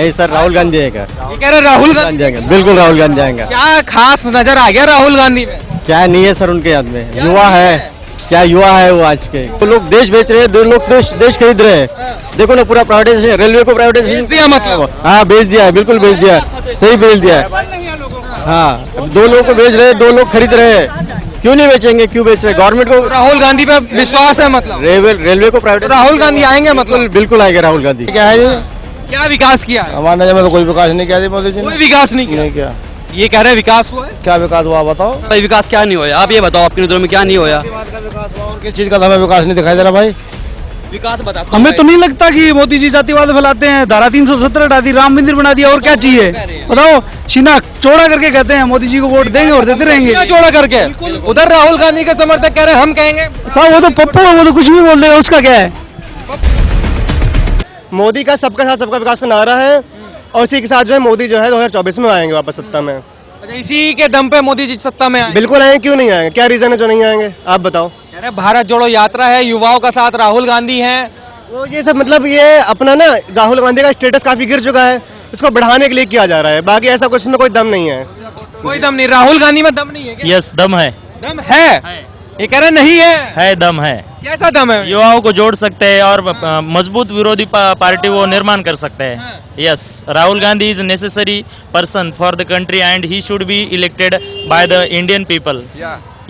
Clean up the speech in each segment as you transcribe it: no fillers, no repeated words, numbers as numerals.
नहीं सर, राहुल गांधी आएगा। ये कह रहे राहुल गांधी जाएंगे, बिल्कुल राहुल गांधी आएंगे। क्या खास नजर आ गया राहुल गांधी में? क्या नहीं है सर उनके हाथ में, युवा है, क्या युवा है वो आज के। वो लोग देश बेच रहे हैं, दो लोग देश खरीद रहे हैं। देखो ना, पूरा प्राइवेटाइजेशन, रेलवे को प्राइवेटाइजेशन दिया मतलब। हाँ बेच दिया है, बिल्कुल बेच दिया है, सही बेच दिया है। हाँ, दो लोग को बेच रहे हैं, दो लोग खरीद रहे हैं। क्यों नहीं बेचेंगे, क्यों बेच रहे हैं? गवर्नमेंट को राहुल गांधी पे विश्वास है मतलब? रेलवे को प्राइवेट, राहुल गांधी आएंगे मतलब? बिल्कुल आएगा राहुल गांधी। क्या है ये? क्या विकास किया है? हमारे नजर में तो कोई विकास नहीं किया मोदी जी ने। कोई विकास नहीं किया। नहीं किया। ये कह रहे विकास हुआ है। क्या विकास हुआ बताओ? भाई विकास क्या नहीं होया, आप ये बताओ आपकी नजरों में क्या नहीं होया? विकास हुआ और किस चीज का हमें विकास नहीं दिखाई दे रहा भाई। विकास बता। हमें तो नहीं लगता कि मोदी जी जातिवाद फैलाते हैं। धारा 370 हटा दी, राम मंदिर बना दिया, और क्या चाहिए बताओ? सीना चौड़ा करके कहते हैं मोदी जी को वोट देंगे और देते रहेंगे। क्या चौड़ा करके? उधर राहुल गांधी के समर्थक कह रहे हैं हम कहेंगे। साहब वो तो पप्पू है, वो तो कुछ भी बोल देगा, उसका क्या है? मोदी का सबका साथ सबका विकास का नारा है और इसी के साथ जो है मोदी जो है 2024 में आएंगे वापस सत्ता में। अच्छा, इसी के दम पे मोदी जी सत्ता में आए। बिल्कुल आएंगे, क्यों नहीं आएंगे? क्या रीजन है जो नहीं आएंगे, आप बताओ। कह रहे भारत जोड़ो यात्रा है, युवाओं का साथ राहुल गांधी हैं। तो ये सब मतलब ये अपना ना राहुल गांधी का स्टेटस काफी गिर चुका है, उसको बढ़ाने के लिए किया जा रहा है। बाकी ऐसा कुछ में कोई दम नहीं है। कोई दम नहीं, राहुल गांधी में दम नहीं है क्या? यस, दम है। दम है। ये कह रहे नहीं है। दम है। कैसा दम है? युवाओं को जोड़ सकते हैं और मजबूत विरोधी पार्टी वो निर्माण कर सकते हैं। Yes, Rahul Gandhi is necessary person for the country and he should be elected by the Indian people.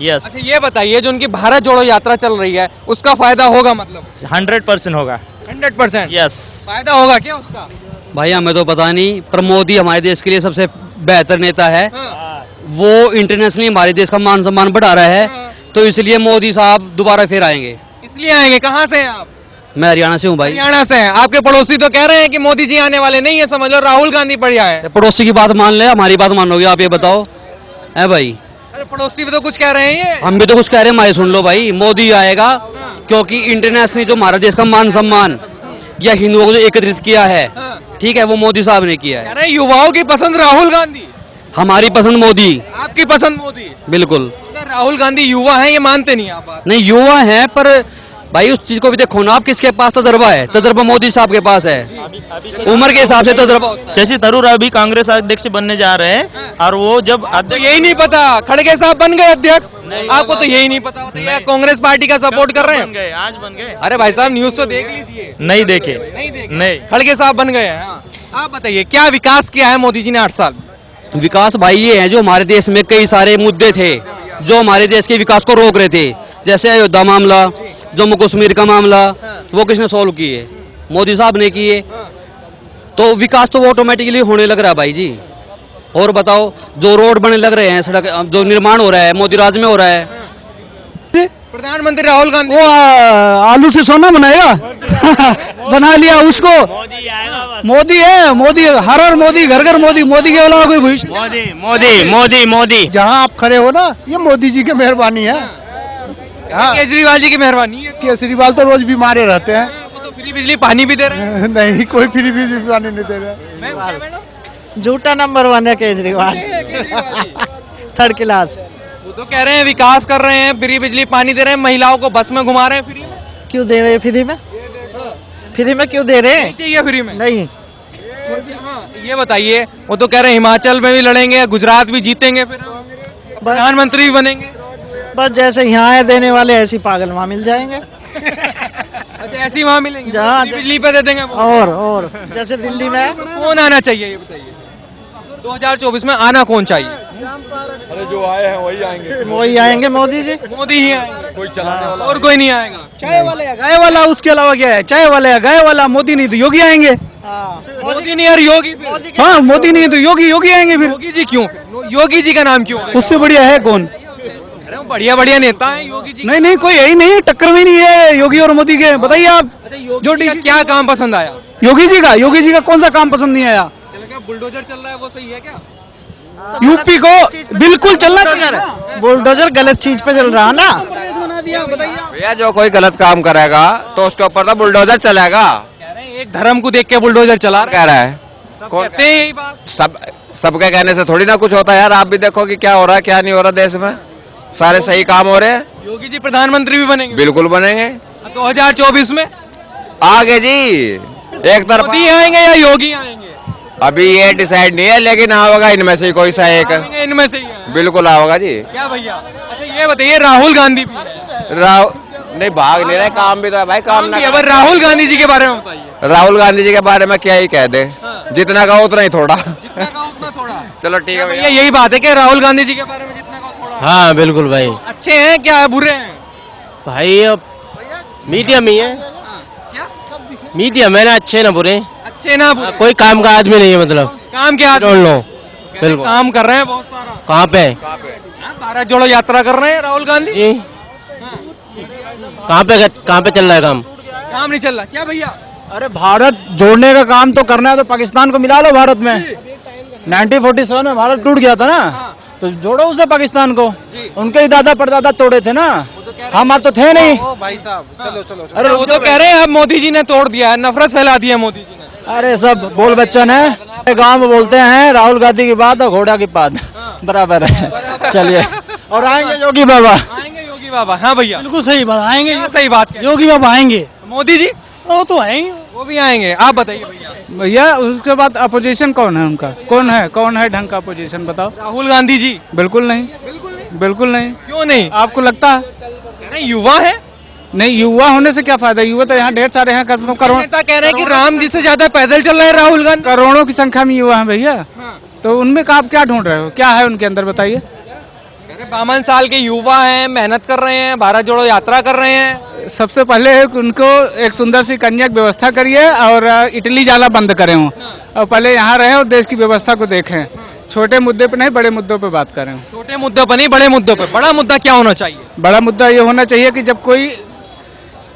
Yes, अच्छा, ये बताइए जो उनकी भारत जोड़ो यात्रा चल रही है उसका फायदा होगा मतलब? 100% होगा। 100%? यस। फायदा होगा क्या उसका? भाई हमें तो पता नहीं, पर मोदी हमारे देश के लिए सबसे बेहतर नेता है। वो इंटरनेशनली हमारे देश का मान सम्मान बढ़ा रहा है, तो इसलिए मोदी साहब दोबारा फिर आएंगे। इसलिए आएंगे। कहाँ से हैं आप? मैं हरियाणा से हूँ भाई। हरियाणा से हैं। आपके पड़ोसी तो कह रहे हैं कि मोदी जी आने वाले नहीं है, समझ लो राहुल गांधी बढ़िया है। पड़ोसी की बात मान ले, हमारी बात मानोगे आप? ये बताओ है भाई। अरे पड़ोसी भी तो कुछ कह रहे हैं ये। हम भी तो कुछ कह रहे हैं, हमारे सुन लो भाई। मोदी आएगा क्योंकि इंटरनेशनली जो हमारे देश का मान सम्मान या हिंदुओं को जो एकत्रित किया है, ठीक है, वो मोदी साहब ने किया कह है। रहे हैं युवाओं की पसंद राहुल गांधी, हमारी पसंद मोदी। आपकी पसंद मोदी। बिल्कुल अगर राहुल गांधी युवा हैं, ये मानते नहीं आप बात? नहीं, युवा हैं, पर भाई उस चीज को भी देखो ना आप, किसके पास तजर्बा है? तजर्बा मोदी साहब के पास है, उम्र के हिसाब से तजर्बा। शशि थरूर अभी कांग्रेस अध्यक्ष बनने जा रहे हैं और वो जब तो यही नहीं पता खड़गे साहब बन गए अध्यक्ष? आपको तो यही नहीं पता होता है कांग्रेस पार्टी का सपोर्ट कर रहे हैं? बन गए, आज बन गए। अरे भाई साहब न्यूज तो देख लीजिए। नहीं देखे। नहीं। खड़गे साहब बन गए हैं। हाँ। आप बताइए क्या विकास किया है मोदी जी ने 8 साल? विकास भाई ये है, जो हमारे देश में कई सारे मुद्दे थे जो हमारे देश के विकास को रोक रहे थे, जैसे अयोध्या मामला, जम्मू कश्मीर का मामला, वो किसने सॉल्व किए? मोदी साहब ने किए। तो विकास तो वो ऑटोमेटिकली होने लग रहा है भाई जी। और बताओ, जो रोड बनने लग रहे हैं, सड़क जो निर्माण हो रहा है, मोदी राज में हो रहा है। प्रधानमंत्री राहुल गांधी वो आलू से सोना बनाएगा। बना लिया उसको। मोदी है, मोदी हर मोदी, घर घर मोदी, मोदी के अलावा कोई भविष्य। मोदी मोदी मोदी मोदी। जहाँ आप खड़े हो ना, ये मोदी जी की मेहरबानी है। केजरीवाल जी की मेहरबानी है। केजरीवाल तो रोज बीमारे रहते हैं। वो तो फ्री बिजली पानी भी दे रहे हैं। नहीं, कोई फ्री बीमारी नहीं दे रहा। झूठा नंबर 1 है केजरीवाल। Third class. वो तो कह रहे हैं विकास कर रहे हैं, फ्री बिजली पानी दे रहे हैं, महिलाओं को बस में घुमा रहे हैं फ्री में। क्यों दे रहे हैं फ्री में? फ्री में क्यों दे रहे हैं? चाहिए फ्री में? नहीं। ये बताइए, वो तो कह रहे हैं हिमाचल में भी लड़ेंगे, गुजरात भी जीतेंगे, फिर प्रधानमंत्री भी बनेंगे। बस जैसे यहाँ है देने वाले, ऐसी पागल वहाँ मिल जाएंगे। अच्छा, ऐसी वहाँ मिलेंगे? जहाँ फ्री बिजली पे दे देंगे वो। और जैसे दिल्ली में है। कौन आना चाहिए ये बताइए? 2024 में आना कौन चाहिए? अरे जो आए हैं वही आएंगे। वही आएंगे, मोदी जी। मोदी ही आएंगे, कोई चलाने वाला और कोई नहीं आएगा। चाय वाले या गाय वाला, उसके अलावा क्या है? चाय वाले या गाय वाला, मोदी नहीं तो योगी आएंगे। मोदी नहीं और योगी फिर? हाँ, मोदी नहीं तो योगी आएंगे फिर। योगी जी क्यों? योगी जी का नाम क्यों? उससे बढ़िया है कौन? अरे वो बढ़िया बढ़िया नेता हैं योगी जी। नहीं, कोई है ही नहीं, टक्कर में नहीं है योगी और मोदी के। बताइए आप। जो क्या काम पसंद आया योगी जी का कौन सा काम पसंद नहीं आया? बुलडोजर चल रहा है वो सही है क्या? यूपी को बिल्कुल चलना चाहिए। बुलडोजर गलत चीज पे चल रहा है ना। भैया जो कोई गलत काम करेगा तो उसके ऊपर तो बुलडोजर चलेगा। कह रहे हैं एक धर्म को देख के बुलडोजर चला रहा कह रहा है है। कहते हैं यही बात। सबके कहने से थोड़ी ना कुछ होता है यार। आप भी देखो कि क्या हो रहा है, क्या नहीं हो रहा देश में। सारे सही काम हो रहे हैं। योगी जी प्रधानमंत्री भी बनेंगे? बिल्कुल बनेंगे। 2024 में आगे जी, एक तरफ मोदी आएंगे या योगी आएंगे? अभी ये डिसाइड नहीं है, लेकिन होगा इनमें से ही कोई सा एक। इनमें से ही है। बिल्कुल होगा जी। क्या भैया? अच्छा ये बताइए, राहुल गांधी भी है। नहीं भाग नहीं रहे, काम भी तो है भाई, काम ना। अब राहुल गांधी जी के बारे में बताइए। राहुल गांधी जी के बारे में क्या ही कह दे, जितना कहो उतना ही थोड़ा। जितना कहो उतना थोड़ा। चलो ठीक है भैया, भैया। यही बात है कि राहुल गांधी जी के बारे में जितना कहो थोड़ा। हाँ बिल्कुल भाई। अच्छे हैं क्या बुरे हैं? भाई अब मीडियम ही है, मीडियम है ना, अच्छे ना बुरे। अच्छे ना बुरे? कोई काम का आदमी नहीं है, मतलब काम के आदमी? Don't know. बिल्कुल। काम कर रहे हैं बहुत सारा। कहाँ पे? हाँ, भारत जोड़ो यात्रा कर रहे हैं राहुल गांधी। जी कहाँ पे चल रहा है काम? काम नहीं चल रहा क्या भैया? अरे भारत जोड़ने का काम तो करना है तो पाकिस्तान को मिला लो भारत में। 1947 में भारत टूट गया था ना, तो जोड़ो उसे पाकिस्तान को। उनके ही दादा परदादा तोड़े थे ना, हम तो थे नहीं। भाई साहब चलो चलो अरे वो तो कह रहे हैं अब मोदी जी ने तोड़ दिया है, नफरत फैला दी है मोदी जी ने। अरे सब बोल बच्चन है, गांव में बोलते हैं राहुल गांधी की बात और घोड़ा की बात बराबर है। चलिए, और आएंगे योगी बाबा। आएंगे योगी बाबा। हाँ भैया बिल्कुल सही बात, आएंगे क्या सही बात है? योगी बाबा आएंगे, मोदी जी वो तो आएंगे। वो भी आएंगे। आप बताइए भैया। भैया उसके बाद अपोजिशन कौन है उनका? कौन है ढंग का अपोजिशन बताओ? राहुल गांधी जी? बिल्कुल नहीं, बिल्कुल नहीं। बिल्कुल नहीं। क्यों नहीं? आपको लगता है? कह रहे हैं युवा है। नहीं, युवा होने से क्या फायदा? युवा तो यहाँ ढेर सारे हैं, कम से कम करोड़ नेता कह रहे हैं कि राम जी से ज्यादा पैदल चल रहे हैं राहुल गांधी। करोड़ों की संख्या में युवा हैं भैया। तो उनमें आप क्या ढूंढ रहे हो? क्या है उनके अंदर बताइए? 52 साल के युवा हैं, मेहनत कर रहे हैं, भारत जोड़ो यात्रा कर रहे हैं। सबसे पहले उनको एक सुंदर सी कन्या की व्यवस्था करिए और इटली जाना बंद करें वो, और पहले यहाँ रहे और देश की व्यवस्था को देखें। छोटे मुद्दे पे नहीं, बड़े मुद्दों पे बात करें। छोटे मुद्दों पर नहीं, बड़े मुद्दों पर। बड़ा मुद्दा क्या होना चाहिए? बड़ा मुद्दा ये होना चाहिए कि जब कोई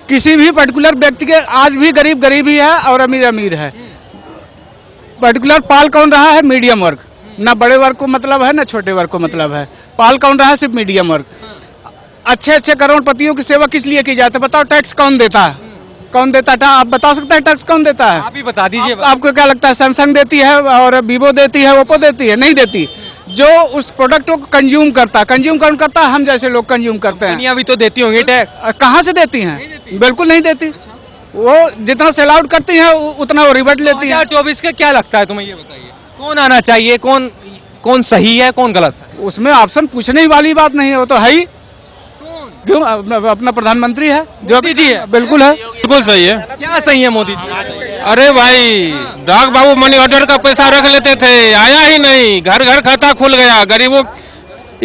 किसी भी पर्टिकुलर व्यक्ति के, आज भी गरीब गरीब ही है और अमीर अमीर है, पर्टिकुलर पाल कौन रहा है? मीडियम वर्ग। ना बड़े वर्ग को मतलब है ना छोटे वर्ग को मतलब है, पाल कौन रहा है? सिर्फ मीडियम वर्ग। अच्छे अच्छे करोड़पतियों की सेवा किस लिए की जाती है? बताओ, टैक्स कौन देता है? कौन देता था? आप बता सकते हैं टैक्स कौन देता है? आप ही बता दीजिए। आपको क्या लगता है? सैमसंग देती है और वीवो देती है, ओप्पो देती है? नहीं देती। जो उस प्रोडक्ट को कंज्यूम करता है, कंज्यूम कौन करता है? हम जैसे लोग कंज्यूम करते हैं। कंपनियां भी तो देती होंगी टैक्स। कहाँ से देती हैं? बिल्कुल नहीं देती। वो जितना सेल आउट करती हैं उतना वो रिबट लेती है। 2024 का क्या लगता है तुम्हें, ये बताइए? कौन आना चाहिए? कौन सही है, कौन गलत है? उसमें ऑप्शन पूछने ही वाली बात नहीं है, वो तो है ही। क्यों? अपना प्रधानमंत्री है जो मोदी जी है। बिल्कुल है। बिल्कुल सही है। क्या सही है मोदी जी? अरे भाई, डाक बाबू मनी ऑर्डर का पैसा रख लेते थे, आया ही नहीं। घर घर खाता खुल गया, गरीबों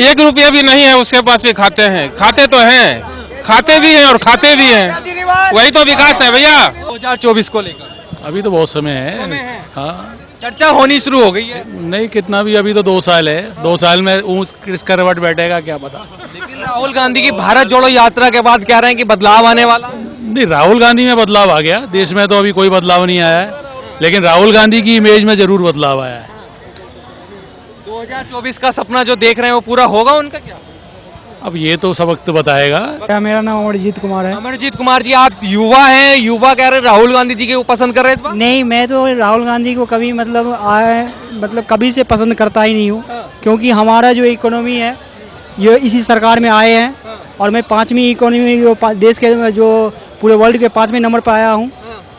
1 रुपया भी नहीं है उसके पास भी खाते हैं। खाते तो हैं, खाते भी हैं और खाते भी हैं, वही तो विकास है भैया। 2024 को लेकर अभी तो बहुत समय है। समय है। हाँ, चर्चा होनी शुरू हो गई है। नहीं कितना भी, अभी तो 2 साल है। 2 साल में ऊँच किस करवट बैठेगा क्या पता। लेकिन राहुल गांधी की भारत जोड़ो यात्रा के बाद कह रहे हैं कि बदलाव आने वाला। नहीं, राहुल गांधी में बदलाव आ गया। देश में तो अभी कोई बदलाव नहीं आया है, लेकिन राहुल गांधी की इमेज में जरूर बदलाव आया है। 2024 का सपना जो देख रहे हैं वो पूरा होगा उनका क्या? अब ये तो सब वक्त बताएगा। मेरा नाम अमरजीत कुमार है। अमरजीत कुमार जी, आप युवा हैं, युवा कह रहे हैं राहुल गांधी जी को पसंद कर रहे हैं इस बार? नहीं, मैं तो राहुल गांधी को कभी मतलब कभी से पसंद करता ही नहीं हूँ, क्योंकि हमारा जो इकोनॉमी है ये इसी सरकार में आए हैं, और मैं 5वीं इकोनॉमी देश के जो पूरे वर्ल्ड के 5वें नंबर पर आया हूँ,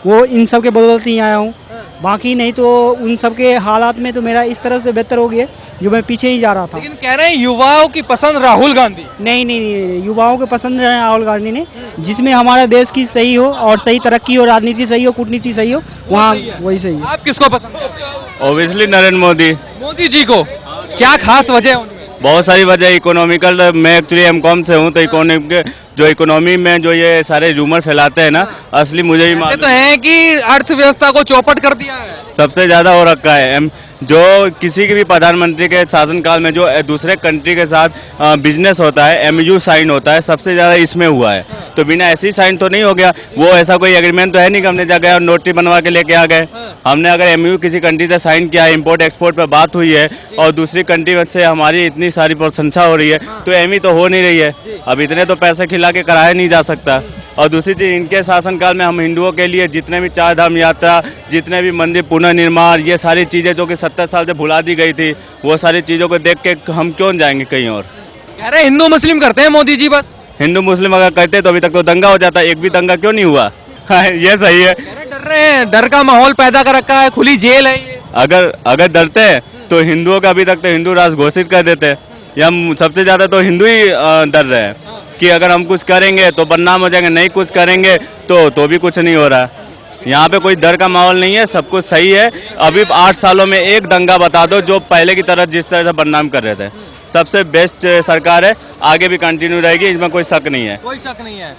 वो इन सब के बदौलत ही आया हूँ। बाकी नहीं तो उन सब के हालात में तो मेरा इस तरह से बेहतर हो गया जो मैं पीछे ही जा रहा था। लेकिन कह रहे हैं युवाओं की पसंद राहुल गांधी। नहीं, युवाओं को पसंद है राहुल गांधी ने, जिसमें हमारा देश की सही हो और सही तरक्की हो, राजनीति सही हो, कूटनीति सही हो, वहाँ वही सही है। आप किसको पसंद करते हैं? ऑब्वियसली नरेंद्र मोदी। मोदी जी को। क्या खास वजह है उनमें? बहुत सारी वजह। इकोनॉमिकल, मैं एक्चुअली एमकॉम से हूँ, तो इकोनॉमी में जो ये सारे रूमर फैलाते हैं ना, असली मुझे ही कहते तो हैं कि अर्थव्यवस्था को चौपट कर दिया है। सबसे ज्यादा हो रखा है। जो किसी के भी प्रधानमंत्री के शासनकाल में जो दूसरे कंट्री के साथ बिजनेस होता है, एमयू साइन होता है, सबसे ज़्यादा इसमें हुआ है। तो बिना ऐसी साइन तो नहीं हो गया। वो ऐसा कोई एग्रीमेंट तो है नहीं कि हमने जाकर और नोटरी बनवा के लेके आ गए। हमने अगर एमयू किसी कंट्री से साइन किया है, इम्पोर्ट एक्सपोर्ट पर बात हुई है, और दूसरी कंट्री से हमारी इतनी सारी प्रशंसा हो रही है, तो एमयू तो हो नहीं रही है। अब इतने तो पैसे खिला के कराया नहीं जा सकता। और दूसरी चीज़, इनके शासनकाल में हम हिंदुओं के लिए जितने भी 4 धाम यात्रा, जितने भी मंदिर पुनर्निर्माण, ये सारी चीज़ें जो कि 70 साल से भुला दी गई थी, वो सारी चीज़ों को देख के हम क्यों जाएंगे कहीं और। कह रहे हैं हिंदू मुस्लिम करते हैं मोदी जी बस। हिंदू मुस्लिम अगर करते तो अभी तक तो दंगा हो जाता। एक भी दंगा क्यों नहीं हुआ? ये सही है। डर रहे हैं, डर का माहौल पैदा कर रखा है, खुली जेल है ये। अगर अगर डरते तो हिंदुओं का अभी तक तो हिंदू राष्ट्र घोषित कर देते। या सबसे ज़्यादा तो हिंदू ही डर रहे हैं कि अगर हम कुछ करेंगे तो बदनाम हो जाएंगे, नहीं कुछ करेंगे तो भी कुछ नहीं हो रहा। यहाँ पे कोई डर का माहौल नहीं है, सब कुछ सही है। अभी 8 सालों में एक दंगा बता दो जो पहले की तरह जिस तरह से बदनाम कर रहे थे। सबसे बेस्ट सरकार है, आगे भी कंटिन्यू रहेगी, इसमें कोई शक नहीं है। कोई शक नहीं है।